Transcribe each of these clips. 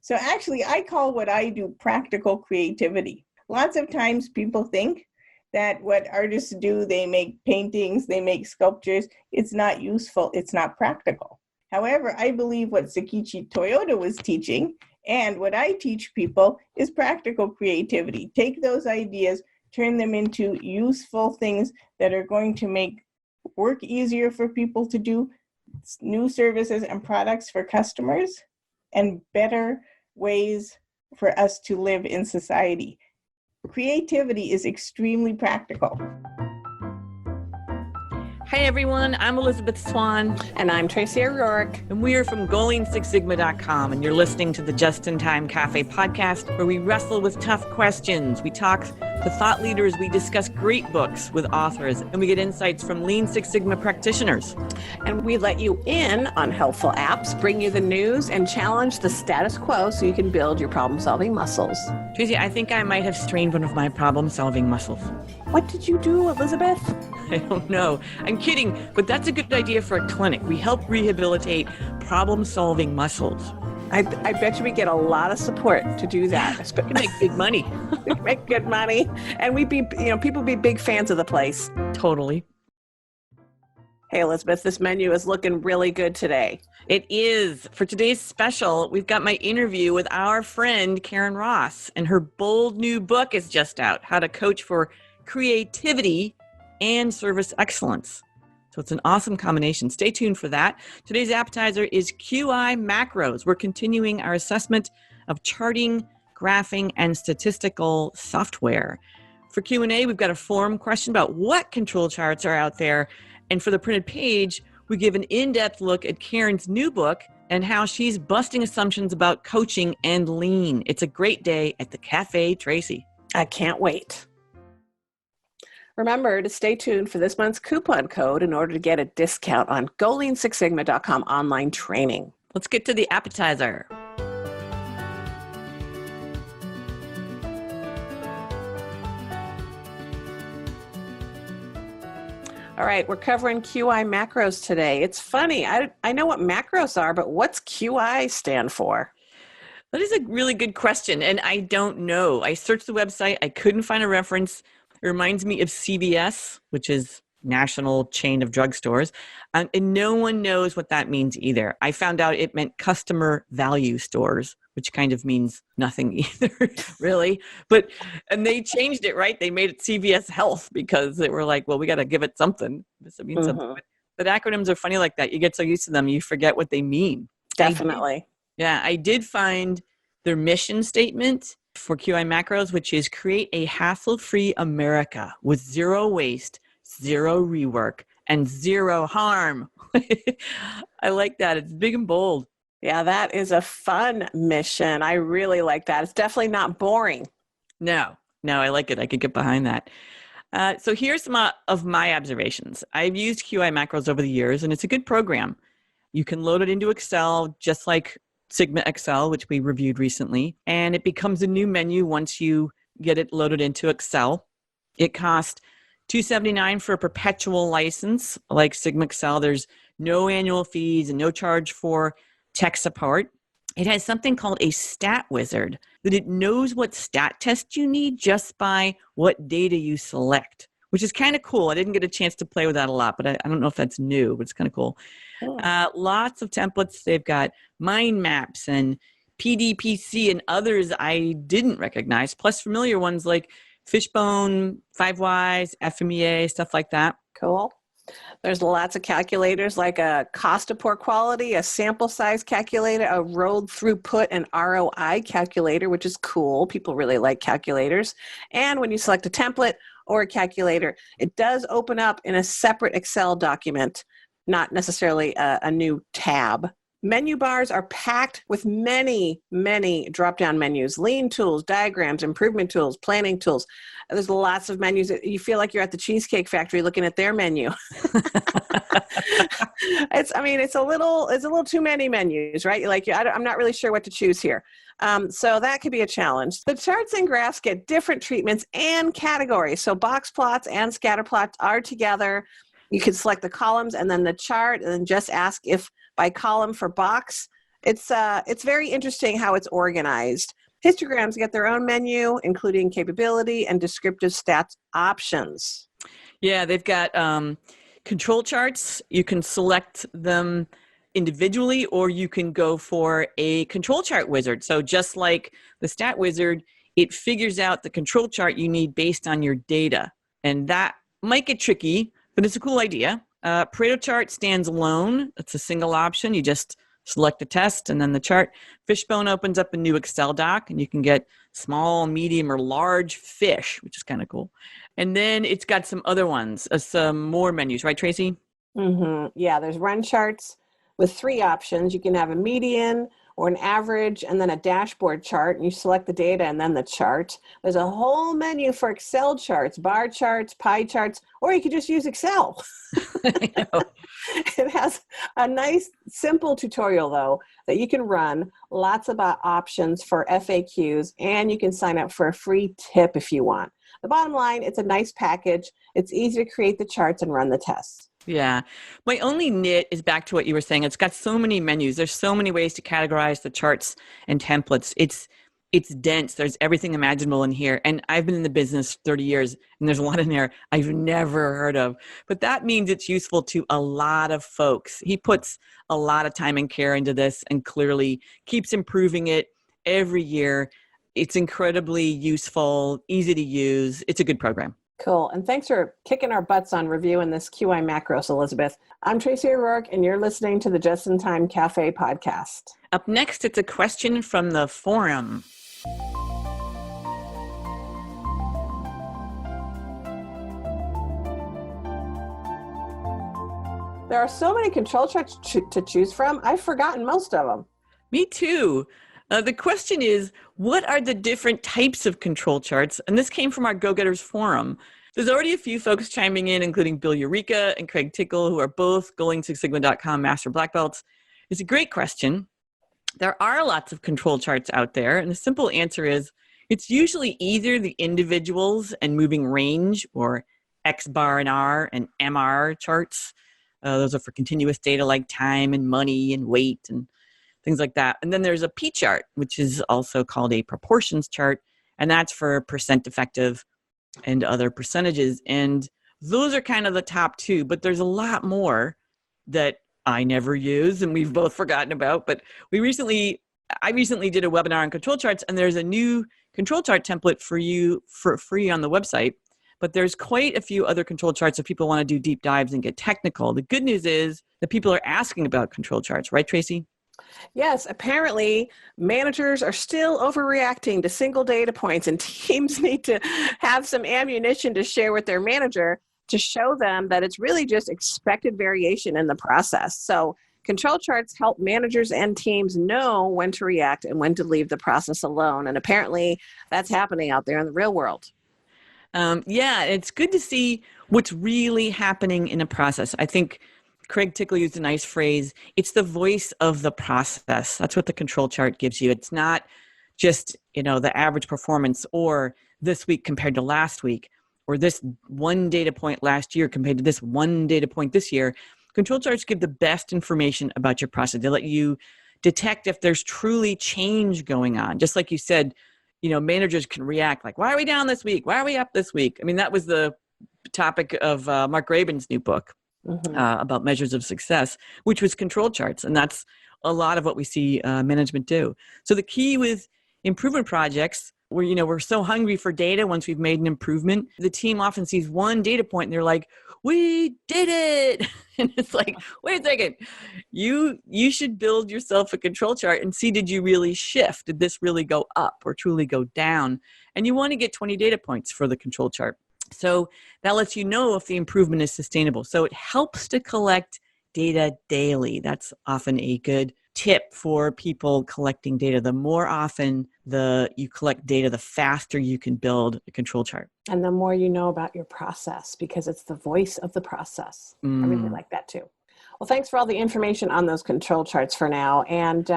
So actually, I call what I do practical creativity. Lots of times people think that what artists do, they make paintings, they make sculptures, it's not useful, it's not practical. However, I believe what Sakichi Toyoda was teaching and what I teach people is practical creativity. Take those ideas, turn them into useful things that are going to make work easier for people to do, new services and products for customers, and better ways for us to live in society. Creativity is extremely practical. Hi everyone, I'm Elizabeth Swan. And I'm Tracy O'Rourke. And we are from GoLeanSixSigma.com, and you're listening to the Just in Time Cafe podcast, where we wrestle with tough questions. We talk to thought leaders, we discuss great books with authors, and we get insights from Lean Six Sigma practitioners. And we let you in on helpful apps, bring you the news, and challenge the status quo so you can build your problem-solving muscles. Tracy, I think I might have strained one of my problem-solving muscles. What did you do, Elizabeth? I don't know. I'm kidding, but that's a good idea for a clinic. We help rehabilitate problem-solving muscles. I bet you we get a lot of support to do that. We can make big money. We can make good money. And people be big fans of the place. Totally. Hey, Elizabeth, this menu is looking really good today. It is. For today's special, we've got my interview with our friend, Karen Ross, and her bold new book is just out, How to Coach for Creativity and Service Excellence. So it's an awesome combination. Stay tuned for that. Today's appetizer is QI macros. We're continuing our assessment of charting, graphing, and statistical software. For Q&A, we've got a forum question about what control charts are out there. And for the printed page, we give an in-depth look at Karen's new book and how she's busting assumptions about coaching and lean. It's a great day at the Cafe Tracy. I can't wait. Remember to stay tuned for this month's coupon code in order to get a discount on GoLeanSixSigma.com online training. Let's get to the appetizer. All right, we're covering QI macros today. It's funny, I know what macros are, but what's QI stand for? That is a really good question, and I don't know. I searched the website, I couldn't find a reference. It reminds me of CVS, which is national chain of drugstores, and no one knows what that means either. I found out it meant customer value stores, which kind of means nothing either, really. And they changed it, right? They made it CVS Health because they were like, well, we got to give it something. This means something. But acronyms are funny like that. You get so used to them, you forget what they mean. Definitely. I did find their mission statement for QI macros, which is create a hassle-free America with zero waste, zero rework, and zero harm. I like that. It's big and bold. Yeah, that is a fun mission. I really like that. It's definitely not boring. No, I like it. I could get behind that. So here's some of my observations. I've used QI macros over the years, and it's a good program. You can load it into Excel, just like Sigma Excel, which we reviewed recently, and it becomes a new menu once you get it loaded into Excel. It costs $279 for a perpetual license. Like Sigma Excel, there's no annual fees and no charge for tech support. It has something called a stat wizard, that it knows what stat test you need just by what data you select, which is kind of cool. I didn't get a chance to play with that a lot, but I don't know if that's new, but it's kind of cool. Lots of templates. They've got mind maps and PDPC and others I didn't recognize, plus familiar ones like Fishbone, 5Whys, FMEA, stuff like that. Cool. There's lots of calculators like a cost of poor quality, a sample size calculator, a rolled throughput and ROI calculator, which is cool. People really like calculators. And when you select a template or a calculator, it does open up in a separate Excel document, not necessarily a new tab. Menu bars are packed with many, many drop-down menus, lean tools, diagrams, improvement tools, planning tools. There's lots of menus. You feel like you're at the Cheesecake Factory looking at their menu. It's a little too many menus, right? I'm not really sure what to choose here. So that could be a challenge. The charts and graphs get different treatments and categories. So box plots and scatter plots are together. You can select the columns and then the chart and then just ask if by column for box, It's very interesting how it's organized. Histograms get their own menu, including capability and descriptive stats options. Yeah, they've got control charts. You can select them individually, or you can go for a control chart wizard. So just like the stat wizard, it figures out the control chart you need based on your data. And that might get tricky, but it's a cool idea. Pareto chart stands alone. It's a single option. You just select the test and then the chart. Fishbone opens up a new Excel doc, and you can get small, medium, or large fish, which is kind of cool. And then it's got some other ones, some more menus, right, Tracy? Yeah, there's run charts with 3 options. You can have a median or an average and then a dashboard chart, and you select the data and then the chart. There's a whole menu for Excel charts, bar charts, pie charts, or you could just use Excel. It has a nice, simple tutorial, though, that you can run, lots of options for FAQs, and you can sign up for a free tip if you want. The bottom line, it's a nice package. It's easy to create the charts and run the tests. Yeah. My only nit is back to what you were saying. It's got so many menus. There's so many ways to categorize the charts and templates. It's dense. There's everything imaginable in here. And I've been in the business 30 years, and there's a lot in there I've never heard of. But that means it's useful to a lot of folks. He puts a lot of time and care into this and clearly keeps improving it every year. It's incredibly useful, easy to use. It's a good program. Cool. And thanks for kicking our butts on reviewing this QI Macros, Elizabeth. I'm Tracy O'Rourke, and you're listening to the Just in Time Cafe podcast. Up next, it's a question from the forum. There are so many control charts to choose from. I've forgotten most of them. Me too. The question is, what are the different types of control charts? And this came from our Go-Getters forum. There's already a few folks chiming in, including Bill Eureka and Craig Tickle, who are both GoLean6Sigma.com Master Black Belts. It's a great question. There are lots of control charts out there, and the simple answer is it's usually either the individuals and moving range, or X bar and R and MR charts. Those are for continuous data like time and money and weight and things like that. And then there's a P chart, which is also called a proportions chart, and that's for percent effective and other percentages. And those are kind of the top 2, but there's a lot more that I never use and we've both forgotten about. But I recently did a webinar on control charts, and there's a new control chart template for you for free on the website. But there's quite a few other control charts if people want to do deep dives and get technical. The good news is that people are asking about control charts, right, Tracy? Yes, apparently managers are still overreacting to single data points, and teams need to have some ammunition to share with their manager to show them that it's really just expected variation in the process. So control charts help managers and teams know when to react and when to leave the process alone. And apparently that's happening out there in the real world. Yeah, it's good to see what's really happening in a process. I think Craig Tickle used a nice phrase. It's the voice of the process. That's what the control chart gives you. It's not just, the average performance or this week compared to last week, or this one data point last year compared to this one data point this year. Control charts give the best information about your process. They let you detect if there's truly change going on. Just like you said, managers can react like, why are we down this week? Why are we up this week? I mean, that was the topic of Mark Graban's new book. About measures of success, which was control charts. And that's a lot of what we see management do. So the key with improvement projects, where we're so hungry for data once we've made an improvement, the team often sees one data point and they're like, we did it. And it's like, wait a second, you should build yourself a control chart and see, did you really shift? Did this really go up or truly go down? And you want to get 20 data points for the control chart. So that lets you know if the improvement is sustainable. So it helps to collect data daily. That's often a good tip for people collecting data. The more often you collect data, the faster you can build a control chart. And the more you know about your process, because it's the voice of the process. I really like that too. Well, thanks for all the information on those control charts for now. And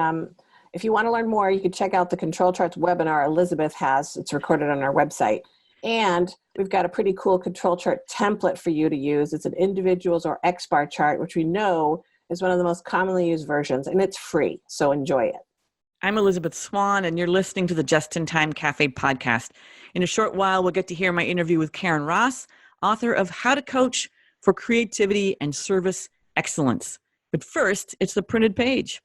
if you want to learn more, you can check out the control charts webinar Elizabeth has. It's recorded on our website. And we've got a pretty cool control chart template for you to use. It's an individuals or X bar chart, which we know is one of the most commonly used versions, and it's free, so enjoy it. I'm Elizabeth Swan, and you're listening to the Just in Time Cafe podcast. In a short while, we'll get to hear my interview with Karen Ross, author of How to Coach for Creativity and Service Excellence. But first, it's the printed page.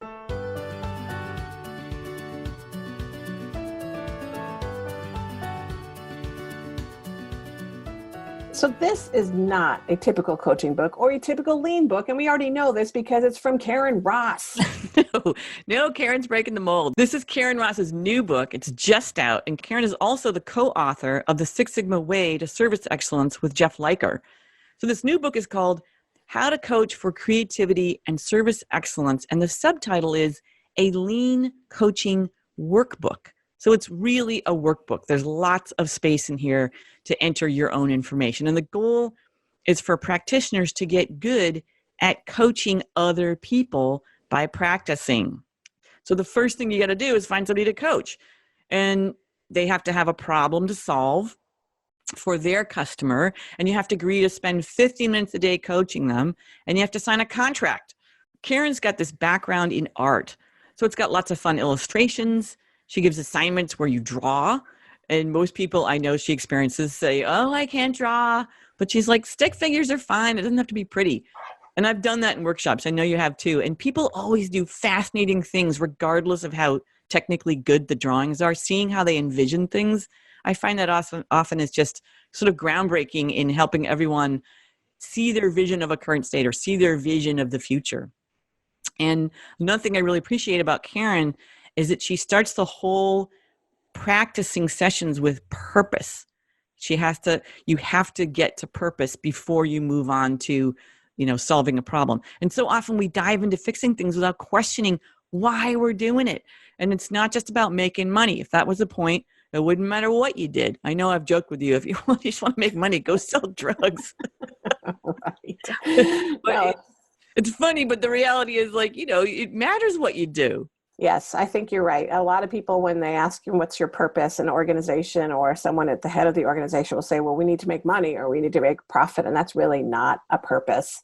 So this is not a typical coaching book or a typical lean book, and we already know this because it's from Karen Ross. No, Karen's breaking the mold. This is Karen Ross's new book. It's just out, and Karen is also the co-author of The Six Sigma Way to Service Excellence with Jeff Liker. So this new book is called How to Coach for Creativity and Service Excellence, and the subtitle is A Lean Coaching Workbook. So it's really a workbook. There's lots of space in here to enter your own information. And the goal is for practitioners to get good at coaching other people by practicing. So the first thing you got to do is find somebody to coach. And they have to have a problem to solve for their customer. And you have to agree to spend 50 minutes a day coaching them. And you have to sign a contract. Karen's got this background in art. So it's got lots of fun illustrations. She gives assignments where you draw. And most people I know she experiences say, oh, I can't draw. But she's like, stick figures are fine. It doesn't have to be pretty. And I've done that in workshops. I know you have too. And people always do fascinating things regardless of how technically good the drawings are. Seeing how they envision things, I find that often is just sort of groundbreaking in helping everyone see their vision of a current state or see their vision of the future. And another thing I really appreciate about Karen is that she starts the whole practicing sessions with purpose. You have to get to purpose before you move on to, solving a problem. And so often we dive into fixing things without questioning why we're doing it. And it's not just about making money. If that was the point, it wouldn't matter what you did. I know I've joked with you. If you just want to make money, go sell drugs. Right. But it's funny, but the reality is it matters what you do. Yes, I think you're right. A lot of people, when they ask you what's your purpose, an organization or someone at the head of the organization will say, well, we need to make money or we need to make profit. And that's really not a purpose.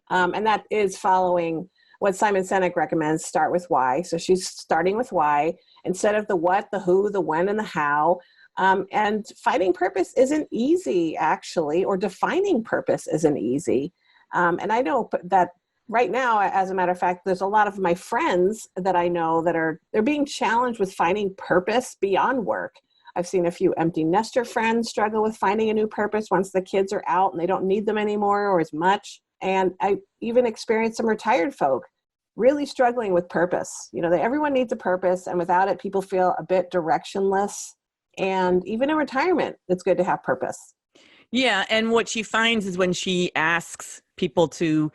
And that is following what Simon Sinek recommends, start with why. So she's starting with why instead of the what, the who, the when, and the how. And finding purpose isn't easy, actually, or defining purpose isn't easy. And I know that right now, as a matter of fact, there's a lot of my friends that I know that they're being challenged with finding purpose beyond work. I've seen a few empty nester friends struggle with finding a new purpose once the kids are out and they don't need them anymore or as much. And I even experienced some retired folk really struggling with purpose. Everyone needs a purpose, and without it, people feel a bit directionless. And even in retirement, it's good to have purpose. Yeah, and what she finds is when she asks people to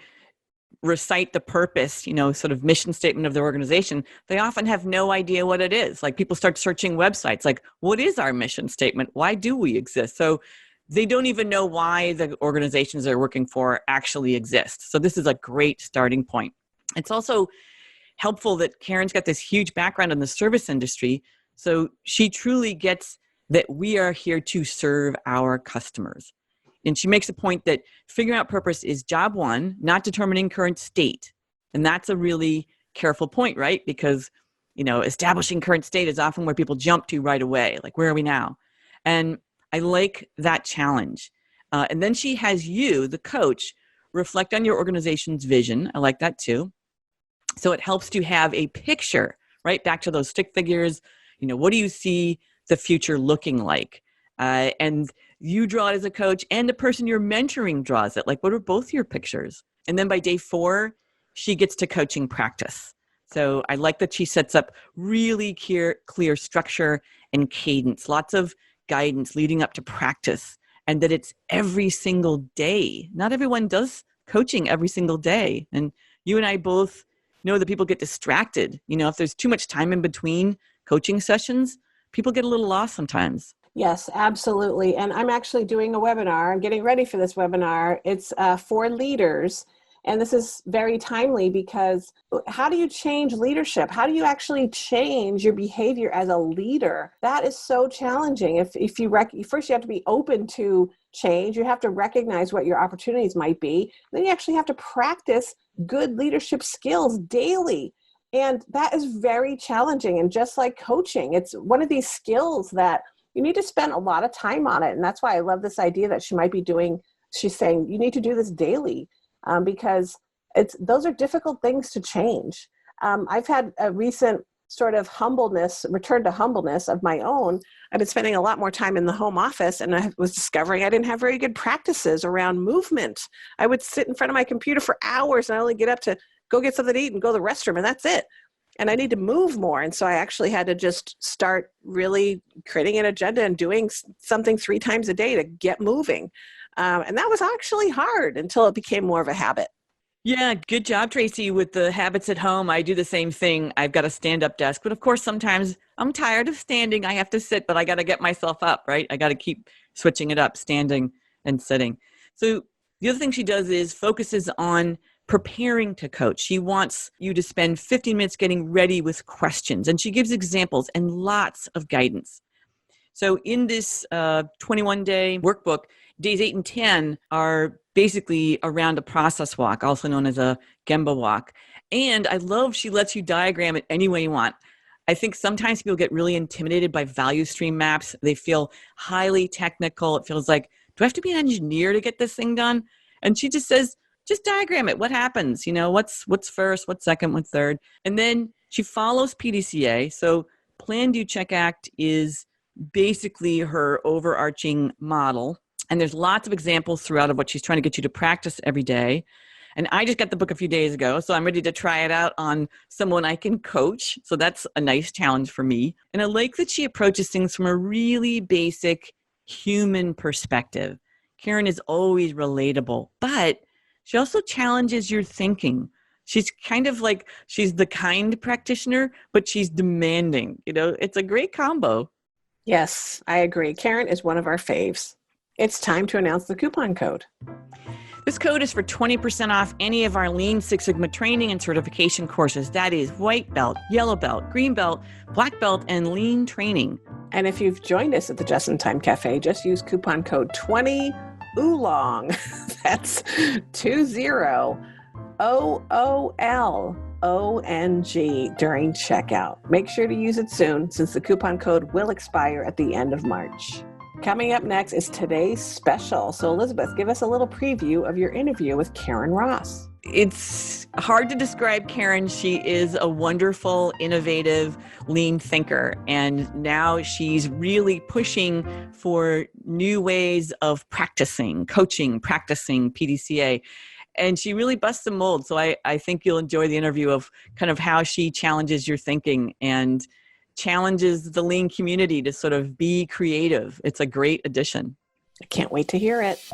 recite the purpose, sort of mission statement of their organization, they often have no idea what it is. Like people start searching websites, like, what is our mission statement? Why do we exist? So they don't even know why the organizations they're working for actually exist. So this is a great starting point. It's also helpful that Karen's got this huge background in the service industry. So she truly gets that we are here to serve our customers. And she makes a point that figuring out purpose is job one, not determining current state. And that's a really careful point, right? Because, establishing current state is often where people jump to right away. Like, where are we now? And I like that challenge. And then she has you, the coach, reflect on your organization's vision. I like that too. So it helps to have a picture, right? Back to those stick figures. What do you see the future looking like? And you draw it as a coach, and the person you're mentoring draws it. Like, what are both your pictures? And then by day 4, she gets to coaching practice. So I like that she sets up really clear structure and cadence, lots of guidance leading up to practice, and that it's every single day. Not everyone does coaching every single day. And you and I both know that people get distracted. If there's too much time in between coaching sessions, people get a little lost sometimes. Yes, absolutely. And I'm actually doing a webinar. I'm getting ready for this webinar. It's for leaders. And this is very timely because how do you change leadership? How do you actually change your behavior as a leader? That is so challenging. If you first you have to be open to change. You have to recognize what your opportunities might be. Then you actually have to practice good leadership skills daily. And that is very challenging. And just like coaching, it's one of these skills that you need to spend a lot of time on it. And that's why I love this idea that she might be doing. She's saying you need to do this daily because those are difficult things to change. I've had a recent sort of return to humbleness of my own. I've been spending a lot more time in the home office, and I was discovering I didn't have very good practices around movement. I would sit in front of my computer for hours and I only get up to go get something to eat and go to the restroom, and that's it. And I need to move more. And so I actually had to just start really creating an agenda and doing something 3 times a day to get moving. And that was actually hard until it became more of a habit. Yeah, good job, Tracy, with the habits at home. I do the same thing. I've got a stand-up desk, but of course, sometimes I'm tired of standing. I have to sit, but I got to get myself up, right? I got to keep switching it up, standing and sitting. So the other thing she does is focuses on preparing to coach. She wants you to spend 15 minutes getting ready with questions, and she gives examples and lots of guidance. So in this 21-day workbook, days 8 and 10 are basically around a process walk, also known as a Gemba walk. And I love she lets you diagram it any way you want. I think sometimes people get really intimidated by value stream maps. They feel highly technical. It feels like, do I have to be an engineer to get this thing done? And she just says, just diagram it. What happens? You know, what's first, what's second, what's third? And then she follows PDCA. So Plan, Do, Check, Act is basically her overarching model. And there's lots of examples throughout of what she's trying to get you to practice every day. And I just got the book a few days ago, so I'm ready to try it out on someone I can coach. So that's a nice challenge for me. And I like that she approaches things from a really basic human perspective. Karen is always relatable, but she also challenges your thinking. She's kind of like, she's the kind practitioner, but she's demanding. You know, it's a great combo. Yes, I agree. Karen is one of our faves. It's time to announce the coupon code. This code is for 20% off any of our Lean Six Sigma training and certification courses. That is white belt, yellow belt, green belt, black belt, and lean training. And if you've joined us at the Just in Time Cafe, just use coupon code 20 Oolong. That's 20 OOLONG during checkout. Make sure to use it soon since the coupon code will expire at the end of March. Coming up next is today's special. So Elizabeth, give us a little preview of your interview with Karen Ross. It's hard to describe Karen. She is a wonderful, innovative, lean thinker. And now she's really pushing for new ways of practicing, coaching, practicing PDCA. And she really busts the mold. So I think you'll enjoy the interview of kind of how she challenges your thinking and challenges the lean community to sort of be creative. It's a great addition. I can't wait to hear it.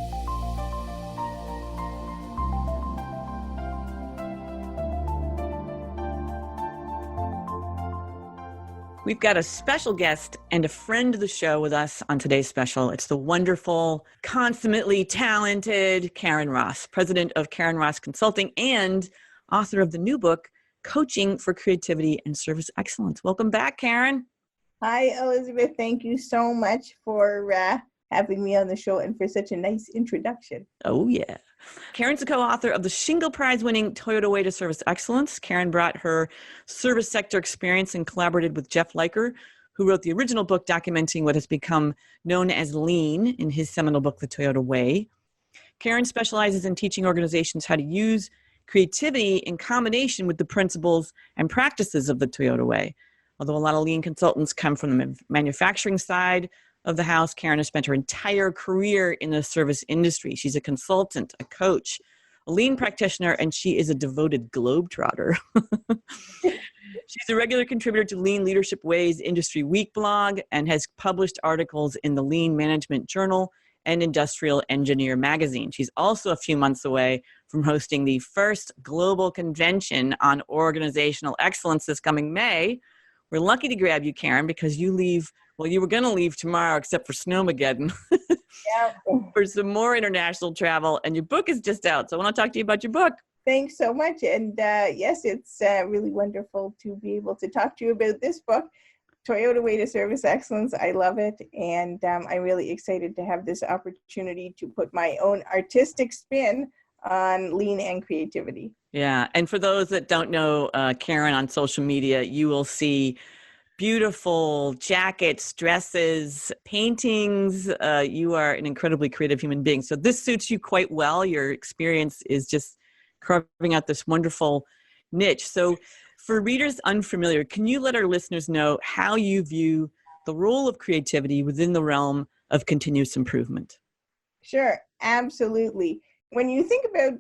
We've got a special guest and a friend of the show with us on today's special. It's the wonderful, consummately talented Karen Ross, president of Karen Ross Consulting and author of the new book, Coaching for Creativity and Service Excellence. Welcome back, Karen. Hi, Elizabeth. Thank you so much for having me on the show and for such a nice introduction. Oh, yeah. Karen's the co-author of the Shingle Prize-winning Toyota Way to Service Excellence. Karen brought her service sector experience and collaborated with Jeff Liker, who wrote the original book documenting what has become known as Lean in his seminal book, The Toyota Way. Karen specializes in teaching organizations how to use creativity in combination with the principles and practices of the Toyota Way. Although a lot of lean consultants come from the manufacturing side of the house, Karen has spent her entire career in the service industry. She's a consultant, a coach, a lean practitioner, and she is a devoted globetrotter. She's a regular contributor to Lean Leadership Ways Industry Week blog and has published articles in the Lean Management Journal and Industrial Engineer magazine. She's also a few months away from hosting the first global convention on organizational excellence this coming May. We're lucky to grab you, Karen, because you leave, well, you were going to leave tomorrow except for Snowmageddon for some more international travel, and your book is just out. So I want to talk to you about your book. Thanks so much. And yes, it's really wonderful to be able to talk to you about this book. Toyota Way to Service Excellence. I love it. And I'm really excited to have this opportunity to put my own artistic spin on lean and creativity. Yeah. And for those that don't know Karen on social media, you will see beautiful jackets, dresses, paintings. You are an incredibly creative human being. So this suits you quite well. Your experience is just carving out this wonderful niche. So for readers unfamiliar, can you let our listeners know how you view the role of creativity within the realm of continuous improvement? Sure, absolutely. When you think about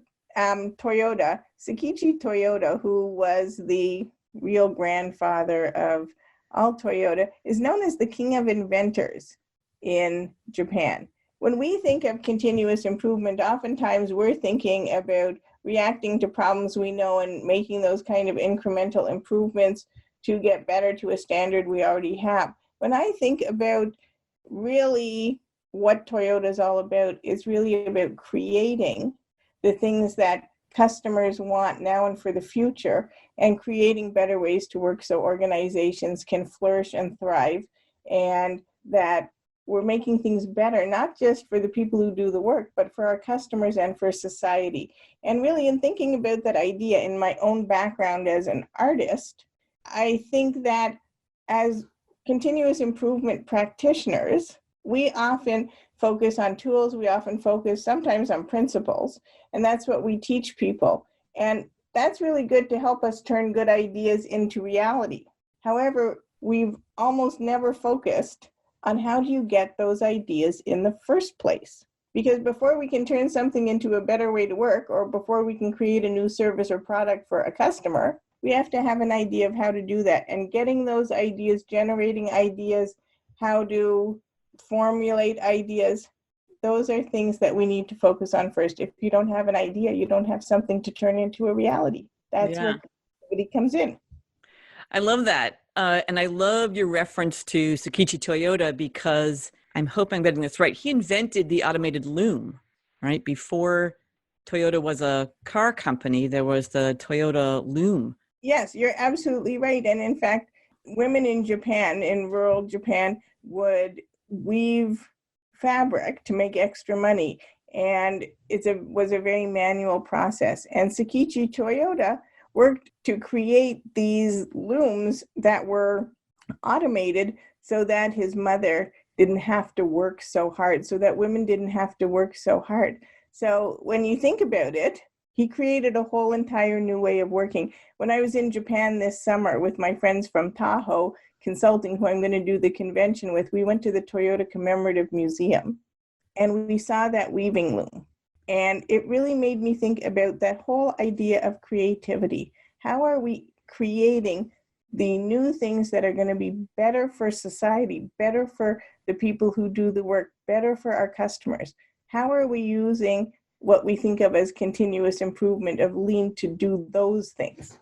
Toyota, Sakichi Toyota, who was the real grandfather of all Toyota, is known as the king of inventors in Japan. When we think of continuous improvement, oftentimes we're thinking about reacting to problems we know and making those kind of incremental improvements to get better to a standard we already have. When I think about really what Toyota is all about, is really about creating the things that customers want now and for the future, and creating better ways to work so organizations can flourish and thrive, and that we're making things better, not just for the people who do the work, but for our customers and for society. And really, in thinking about that idea in my own background as an artist, I think that as continuous improvement practitioners, we often focus on tools, we often focus sometimes on principles, and that's what we teach people. And that's really good to help us turn good ideas into reality. However, we've almost never focused on how do you get those ideas in the first place. Because before we can turn something into a better way to work, or before we can create a new service or product for a customer, we have to have an idea of how to do that. And getting those ideas, generating ideas, how to formulate ideas, those are things that we need to focus on first. If you don't have an idea, you don't have something to turn into a reality. That's where creativity comes in. I love that. And I love your reference to Sakichi Toyota, because I'm hoping I'm getting this right. He invented the automated loom, right? Before Toyota was a car company, there was the Toyota loom. Yes, you're absolutely right. And in fact, women in Japan, in rural Japan, would weave fabric to make extra money. And was a very manual process. And Sakichi Toyota worked to create these looms that were automated so that his mother didn't have to work so hard, so that women didn't have to work so hard. So when you think about it, he created a whole entire new way of working. When I was in Japan this summer with my friends from Tahoe Consulting, who I'm going to do the convention with, we went to the Toyota Commemorative Museum, and we saw that weaving loom. And it really made me think about that whole idea of creativity. How are we creating the new things that are going to be better for society, better for the people who do the work, better for our customers? How are we using what we think of as continuous improvement of lean to do those things?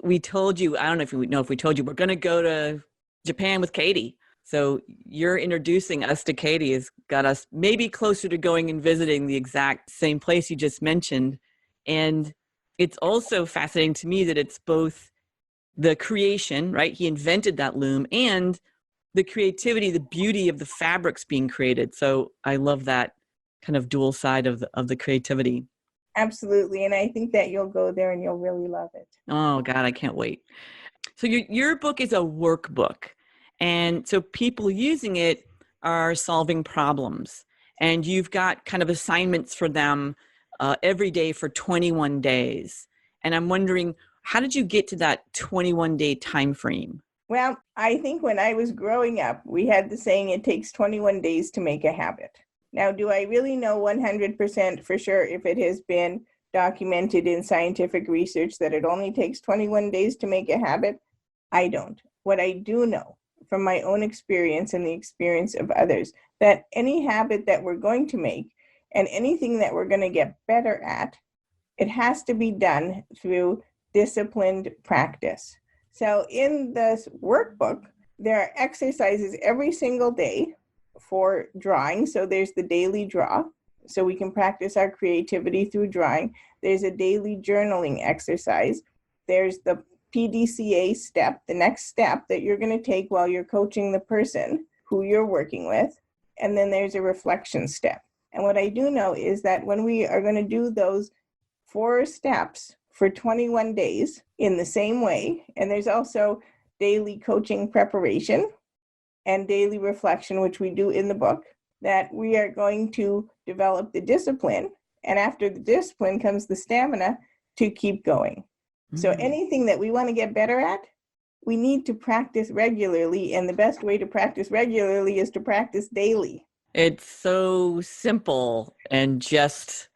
We told you, I don't know if we told you, we're going to go to Japan with Katie. So you're introducing us to Katie has got us maybe closer to going and visiting the exact same place you just mentioned. And it's also fascinating to me that it's both the creation, right? He invented that loom, and the creativity, the beauty of the fabrics being created. So I love that kind of dual side of the creativity. Absolutely. And I think that you'll go there and you'll really love it. Oh God, I can't wait. So your book is a workbook. And so people using it are solving problems. And you've got kind of assignments for them every day for 21 days. And I'm wondering, how did you get to that 21-day time frame? Well, I think when I was growing up, we had the saying, it takes 21 days to make a habit. Now, do I really know 100% for sure if it has been documented in scientific research that it only takes 21 days to make a habit? I don't. What I do know from my own experience and the experience of others, that any habit that we're going to make and anything that we're going to get better at, it has to be done through disciplined practice. So in this workbook, there are exercises every single day for drawing. So there's the daily draw, so we can practice our creativity through drawing. There's a daily journaling exercise. There's the PDCA step, the next step that you're going to take while you're coaching the person who you're working with. And then there's a reflection step. And what I do know is that when we are going to do those 4 steps for 21 days in the same way, and there's also daily coaching preparation and daily reflection, which we do in the book, that we are going to develop the discipline. And after the discipline comes the stamina to keep going. So anything that we want to get better at, we need to practice regularly. And the best way to practice regularly is to practice daily. It's so simple and just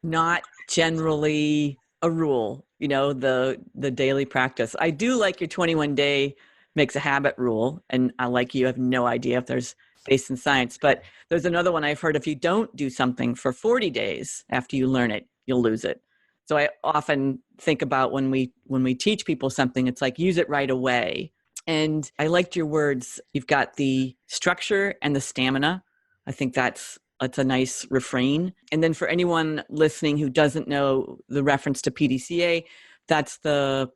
not generally a rule, the daily practice. I do like your 21-day makes a habit rule. And I like you have no idea if there's based in science, but there's another one I've heard. If you don't do something for 40 days after you learn it, you'll lose it. So I often think about when we teach people something, it's like use it right away. And I liked your words. You've got the structure and the stamina. I think that's a nice refrain. And then for anyone listening who doesn't know the reference to PDCA, that's the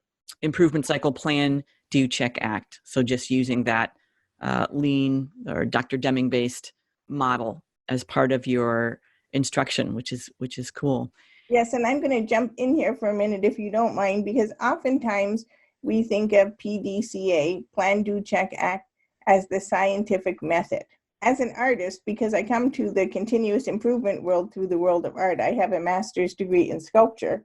Improvement Cycle Plan, Do, Check, Act. So just using that lean or Dr. Deming based model as part of your instruction, which is cool. Yes, and I'm going to jump in here for a minute if you don't mind, because oftentimes we think of PDCA, Plan, Do, Check, Act, as the scientific method. As an artist, because I come to the continuous improvement world through the world of art, I have a master's degree in sculpture.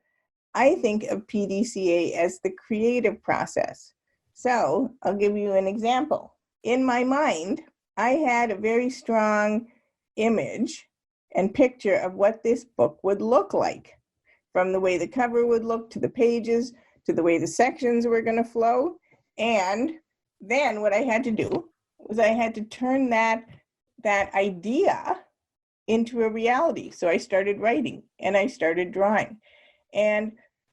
I think of PDCA as the creative process. So I'll give you an example. In my mind, I had a very strong image and picture of what this book would look like, from the way the cover would look to the pages, to the way the sections were going to flow. And then what I had to do was I had to turn that idea into a reality. So I started writing and I started drawing. And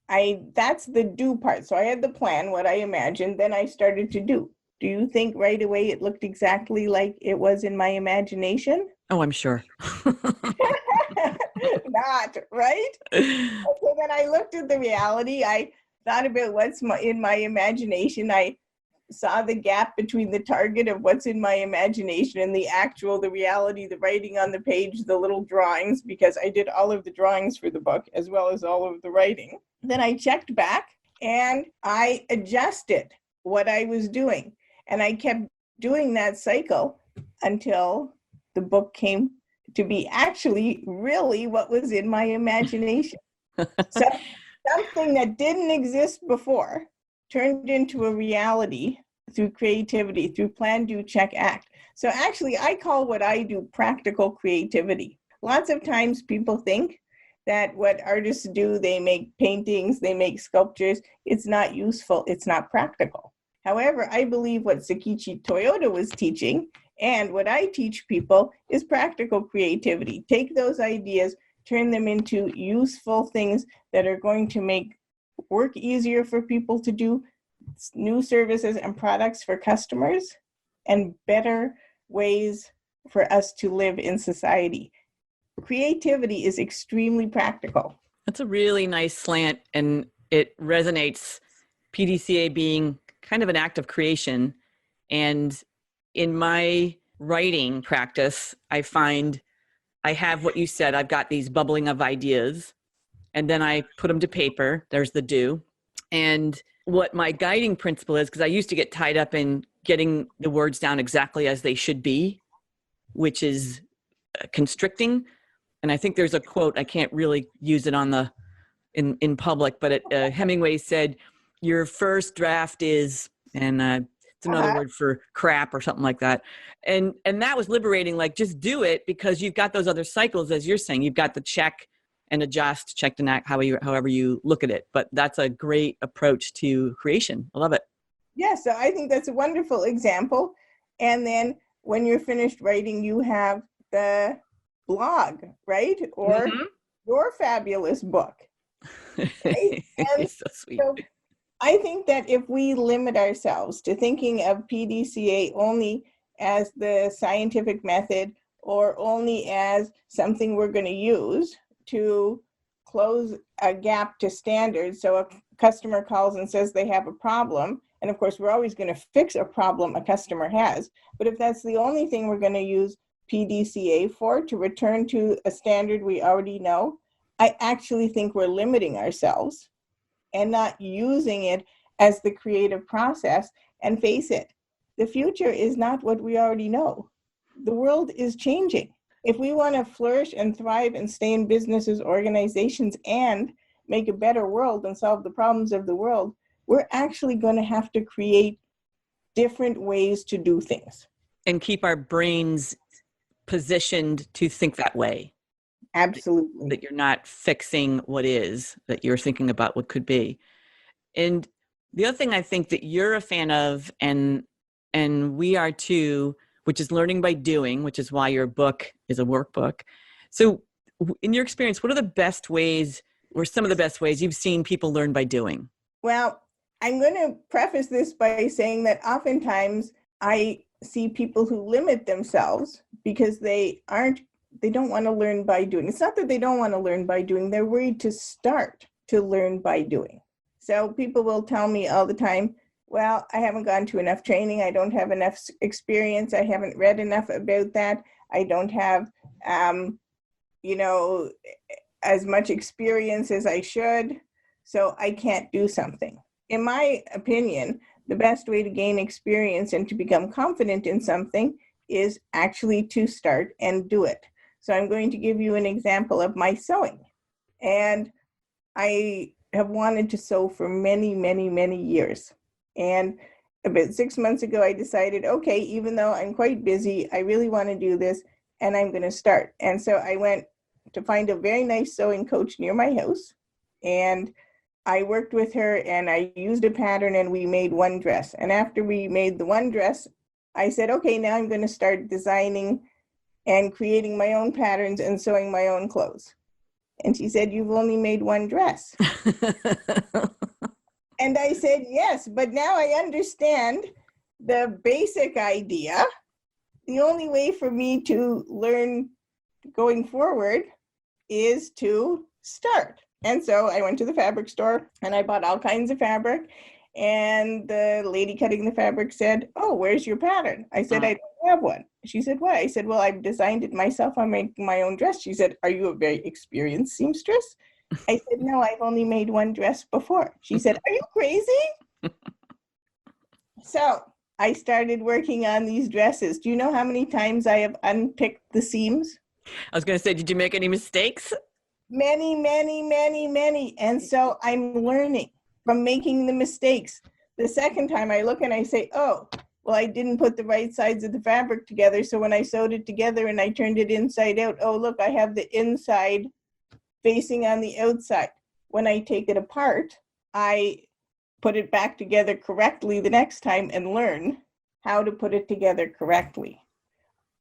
that's the do part. So I had the plan, what I imagined, then I started to do. Do you think right away it looked exactly like it was in my imagination? Oh, I'm sure. Not, right? So then I looked at the reality. I thought about what's in my imagination. I saw the gap between the target of what's in my imagination and the reality, the writing on the page, the little drawings, because I did all of the drawings for the book as well as all of the writing. Then I checked back and I adjusted what I was doing. And I kept doing that cycle until the book came to be actually really what was in my imagination. So something that didn't exist before turned into a reality through creativity, through Plan, Do, Check, Act. So actually, I call what I do practical creativity. Lots of times people think that what artists do, they make paintings, they make sculptures, it's not useful, it's not practical. However, I believe what Sakichi Toyoda was teaching and what I teach people is practical creativity. Take those ideas, turn them into useful things that are going to make work easier for people to do, new services and products for customers, and better ways for us to live in society. Creativity is extremely practical. That's a really nice slant, and it resonates, PDCA being kind of an act of creation. And in my writing practice, I find I have what you said, I've got these bubbling of ideas, and then I put them to paper. There's the do. And what my guiding principle is, because I used to get tied up in getting the words down exactly as they should be, which is constricting. And I think there's a quote, I can't really use it on in public, but Hemingway said, your first draft is, and it's another word for crap or something like that. And that was liberating, like just do it, because you've got those other cycles, as you're saying, you've got the check and adjust, check and act, however you look at it. But that's a great approach to creation. I love it. Yeah, so I think that's a wonderful example. And then when you're finished writing, you have the blog, right? Or your fabulous book. Right? And so sweet. So I think that if we limit ourselves to thinking of PDCA only as the scientific method or only as something we're going to use to close a gap to standards. So a customer calls and says they have a problem, and of course, we're always going to fix a problem a customer has, but if that's the only thing we're going to use PDCA for, to return to a standard we already know, I actually think we're limiting ourselves and not using it as the creative process. And face it, the future is not what we already know. The world is changing. If we want to flourish and thrive and stay in businesses, organizations, and make a better world and solve the problems of the world, we're actually going to have to create different ways to do things. And keep our brains positioned to think that way. Absolutely. That you're not fixing what is, that you're thinking about what could be. And the other thing I think that you're a fan of, and we are too, which is learning by doing, which is why your book is a workbook. So in your experience, what are the best ways, or some of the best ways you've seen people learn by doing? Well, I'm going to preface this by saying that oftentimes I see people who limit themselves because they don't want to learn by doing. It's not that they don't want to learn by doing, they're worried to start to learn by doing. So people will tell me all the time, well, I haven't gone to enough training, I don't have enough experience, I haven't read enough about that, I don't have, as much experience as I should, so I can't do something. In my opinion, the best way to gain experience and to become confident in something is actually to start and do it. So I'm going to give you an example of my sewing. And I have wanted to sew for many, many, many years. And about 6 months ago, I decided, okay, even though I'm quite busy, I really want to do this, and I'm going to start. And so I went to find a very nice sewing coach near my house, and I worked with her, and I used a pattern, and we made one dress. And after we made the one dress, I said, okay, now I'm going to start designing and creating my own patterns and sewing my own clothes. And she said, you've only made one dress. And I said, yes, but now I understand the basic idea. The only way for me to learn going forward is to start. And so I went to the fabric store and I bought all kinds of fabric. And the lady cutting the fabric said, oh, where's your pattern? I said, I don't have one. She said, what? I said, well, I've designed it myself. I'm making my own dress. She said, are you a very experienced seamstress? I said, no, I've only made one dress before. She said, are you crazy? So I started working on these dresses. Do you know how many times I have unpicked the seams? I was going to say, did you make any mistakes? Many, many, many, many. And so I'm learning from making the mistakes. The second time I look and I say, oh, well, I didn't put the right sides of the fabric together. So when I sewed it together and I turned it inside out, oh, look, I have the inside facing on the outside. When I take it apart, I put it back together correctly the next time and learn how to put it together correctly.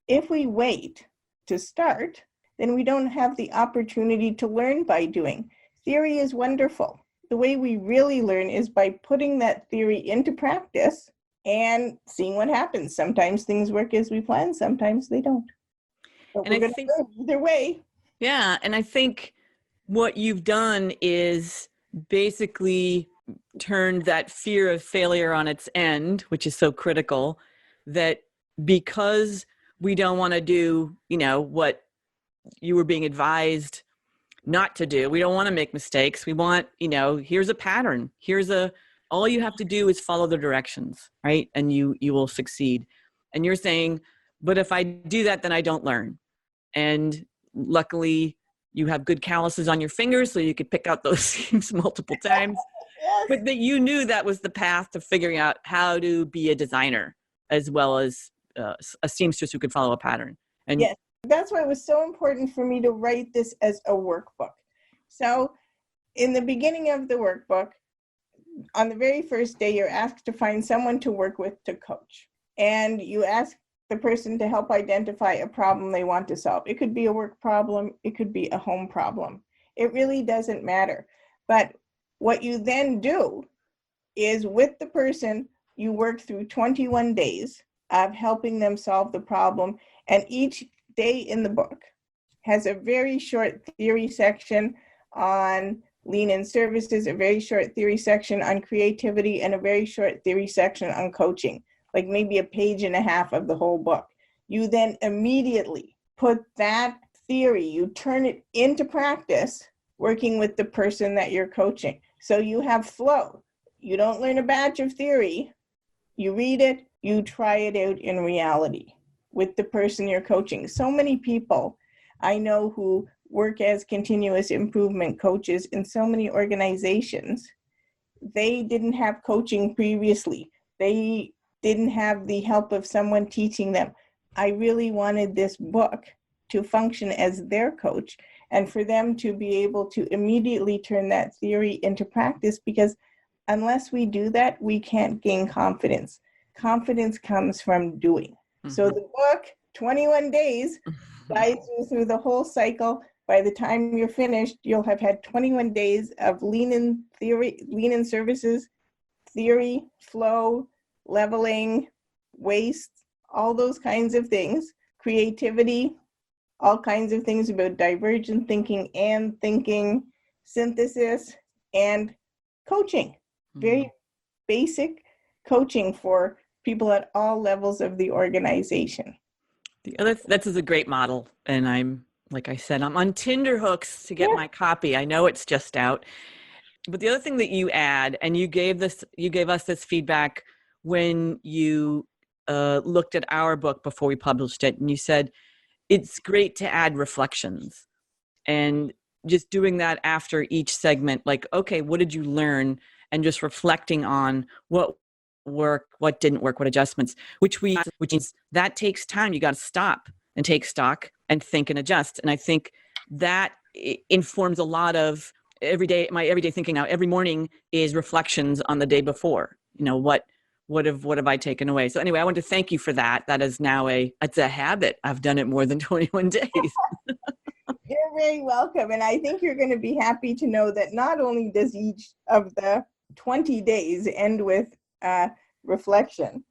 If we wait to start, then we don't have the opportunity to learn by doing. Theory is wonderful. The way we really learn is by putting that theory into practice and seeing what happens. Sometimes things work as we plan, sometimes they don't. But we're going to learn either way. Yeah, and I think what you've done is basically turned that fear of failure on its end, which is so critical, that because we don't want to do, what you were being advised not to do. We don't want to make mistakes. We want, here's a pattern. All you have to do is follow the directions, right? And you will succeed. And you're saying, but if I do that, then I don't learn. And luckily you have good calluses on your fingers, so you could pick out those seams multiple times. Yes. But that you knew that was the path to figuring out how to be a designer as well as a seamstress who could follow a pattern. And yes, that's why it was so important for me to write this as a workbook. So in the beginning of the workbook, on the very first day, you're asked to find someone to work with to coach. And you ask the person to help identify a problem they want to solve. It could be a work problem. It could be a home problem. It really doesn't matter. But what you then do is with the person, you work through 21 days of helping them solve the problem. And each day in the book has a very short theory section on lean in services, a very short theory section on creativity, and a very short theory section on coaching, like maybe a page and a half of the whole book. You then immediately put that theory, you turn it into practice working with the person that you're coaching. So you have flow. You don't learn a batch of theory. You read it, you try it out in reality with the person you're coaching. So many people I know who work as continuous improvement coaches in so many organizations, they didn't have coaching previously. They didn't have the help of someone teaching them. I really wanted this book to function as their coach and for them to be able to immediately turn that theory into practice, because unless we do that, we can't gain confidence. Confidence comes from doing. Mm-hmm. So the book, 21 days, guides you through the whole cycle. By the time you're finished, you'll have had 21 days of lean in theory, lean in services, theory, flow, leveling, waste, all those kinds of things, creativity, all kinds of things about divergent thinking and thinking, synthesis, and coaching. Very basic coaching for people at all levels of the organization. That is a great model. And I'm, like I said, I'm on Tinderhooks to get my copy. I know it's just out. But the other thing that you add, and you gave us this feedback when you looked at our book before we published it, and you said, it's great to add reflections. And just doing that after each segment, like, okay, what did you learn? And just reflecting on what worked, what didn't work, what adjustments, which means that takes time. You got to stop and take stock and think and adjust. And I think that informs a lot of my everyday thinking now. Every morning is reflections on the day before. You know, what have I taken away? So anyway, I want to thank you for that. That is now it's a habit. I've done it more than 21 days. You're very welcome. And I think you're going to be happy to know that not only does each of the 20 days end with reflection,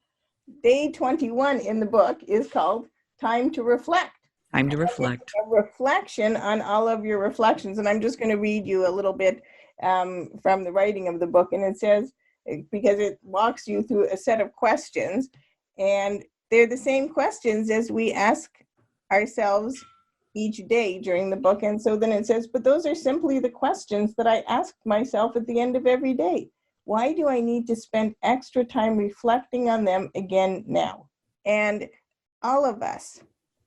day 21 in the book is called Time to Reflect. Time to reflect. A reflection on all of your reflections. And I'm just going to read you a little bit from the writing of the book. And it says, because it walks you through a set of questions, and they're the same questions as we ask ourselves each day during the book. And so then it says, but those are simply the questions that I ask myself at the end of every day. Why do I need to spend extra time reflecting on them again now? And all of us,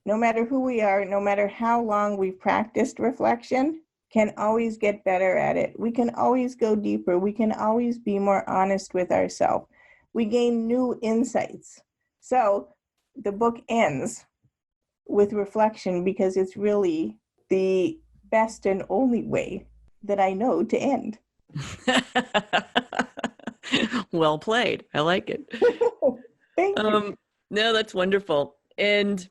no matter who we are, no matter how long we've practiced reflection, can always get better at it. We can always go deeper. We can always be more honest with ourselves. We gain new insights. So the book ends with reflection because it's really the best and only way that I know to end. Well played. I like it. Thank you. No, that's wonderful. And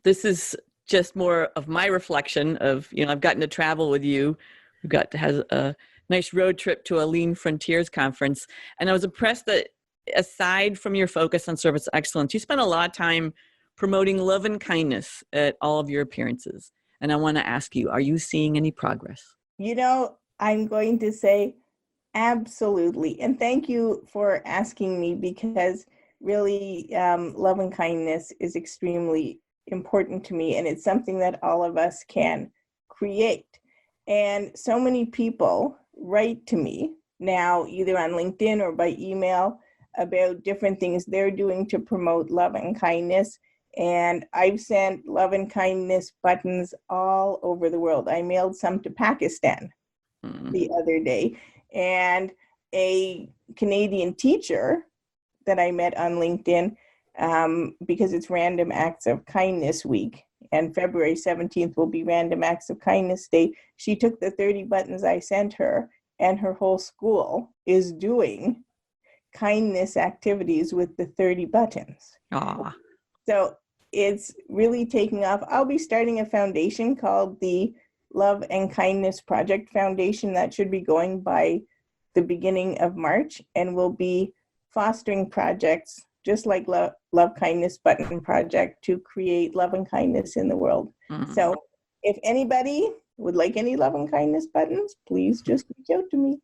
this is just more of my reflection of, I've gotten to travel with you. We got to have a nice road trip to a Lean Frontiers conference. And I was impressed that aside from your focus on service excellence, you spent a lot of time promoting love and kindness at all of your appearances. And I want to ask you, are you seeing any progress? I'm going to say absolutely. And thank you for asking me, because really love and kindness is extremely important to me, and it's something that all of us can create. And so many people write to me now, either on LinkedIn or by email, about different things they're doing to promote love and kindness. And I've sent love and kindness buttons all over the world. I mailed some to Pakistan the other day, and a Canadian teacher that I met on LinkedIn, because it's Random Acts of Kindness Week, and February 17th will be Random Acts of Kindness Day. She took the 30 buttons I sent her, and her whole school is doing kindness activities with the 30 buttons. Aww. So it's really taking off. I'll be starting a foundation called the Love and Kindness Project Foundation that should be going by the beginning of March, and we'll be fostering projects just like Love Kindness Button Project to create love and kindness in the world. Mm-hmm. So if anybody would like any love and kindness buttons, please just reach out to me.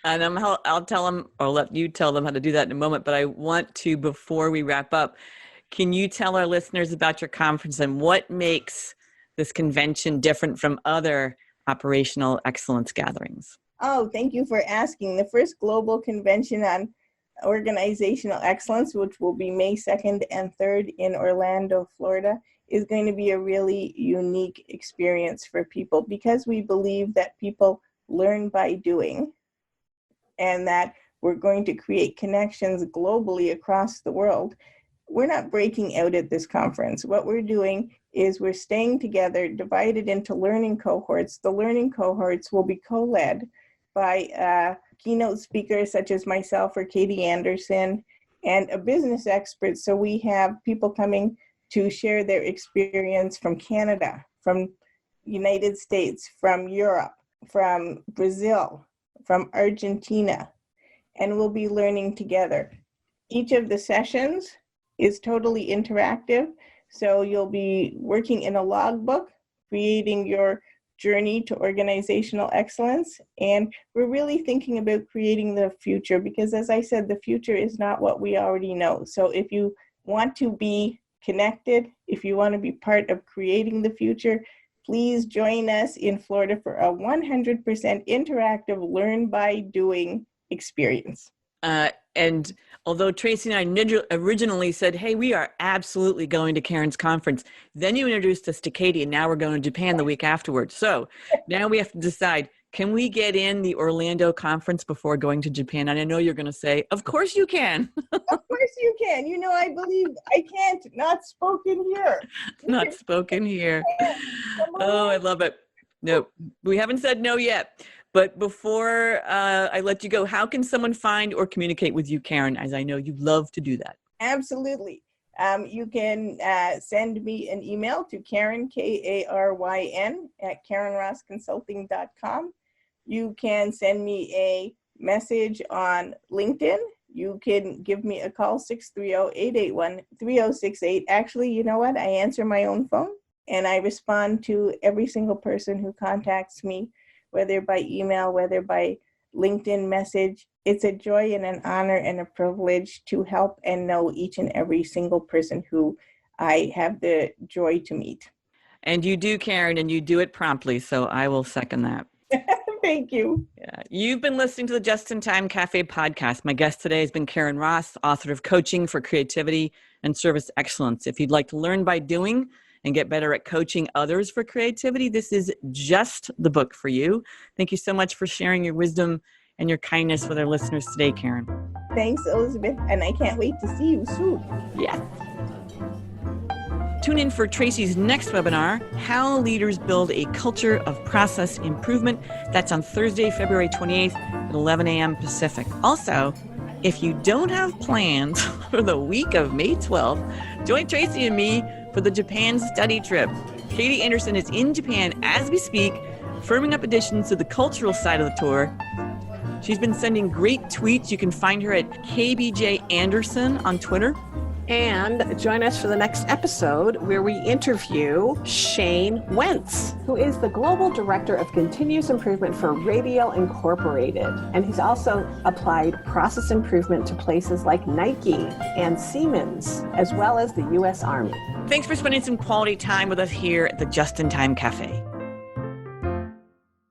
And I'll tell them, or let you tell them how to do that in a moment. But I want to, before we wrap up, can you tell our listeners about your conference and what makes this convention different from other operational excellence gatherings? Oh, thank you for asking. The first global convention on organizational excellence, which will be May 2nd and 3rd in Orlando, Florida, is going to be a really unique experience for people because we believe that people learn by doing and that we're going to create connections globally across the world. We're not breaking out at this conference. What we're doing is we're staying together, divided into learning cohorts. The learning cohorts will be co-led by keynote speakers such as myself or Katie Anderson and a business expert. So we have people coming to share their experience from Canada, from United States, from Europe, from Brazil, from Argentina, and we'll be learning together. Each of the sessions is totally interactive, so you'll be working in a logbook, creating your journey to organizational excellence, and we're really thinking about creating the future because, as I said, the future is not what we already know. So if you want to be connected, if you want to be part of creating the future, please join us in Florida for a 100% interactive learn by doing experience. And although Tracy and I originally said, hey, we are absolutely going to Karen's conference, then you introduced us to Katie, and now we're going to Japan the week afterwards. So now we have to decide, can we get in the Orlando conference before going to Japan? And I know you're going to say, of course you can. Of course you can. You know, I believe I can't, not spoken here. Not spoken here. Oh, I love it. No, we haven't said no yet. But before I let you go, how can someone find or communicate with you, Karen, as I know you love to do that? Absolutely. You can send me an email to Karen, Karyn, at KarenRossConsulting.com. You can send me a message on LinkedIn. You can give me a call, 630-881-3068. Actually, you know what? I answer my own phone, and I respond to every single person who contacts me, whether by email, whether by LinkedIn message. It's a joy and an honor and a privilege to help and know each and every single person who I have the joy to meet. And you do, Karen, and you do it promptly, so I will second that. Thank you. Yeah. You've been listening to the Just in Time Cafe podcast. My guest today has been Karen Ross, author of Coaching for Creativity and Service Excellence. If you'd like to learn by doing and get better at coaching others for creativity, this is just the book for you. Thank you so much for sharing your wisdom and your kindness with our listeners today, Karen. Thanks, Elizabeth, and I can't wait to see you soon. Yes. Tune in for Tracy's next webinar, How Leaders Build a Culture of Process Improvement. That's on Thursday, February 28th at 11 a.m. Pacific. Also, if you don't have plans for the week of May 12th, join Tracy and me for the Japan study trip. Katie Anderson is in Japan as we speak, firming up additions to the cultural side of the tour. She's been sending great tweets. You can find her at KBJ Anderson on Twitter. And join us for the next episode where we interview Shane Wentz, who is the Global Director of Continuous Improvement for Radial Incorporated. And he's also applied process improvement to places like Nike and Siemens, as well as the U.S. Army. Thanks for spending some quality time with us here at the Just in Time Cafe.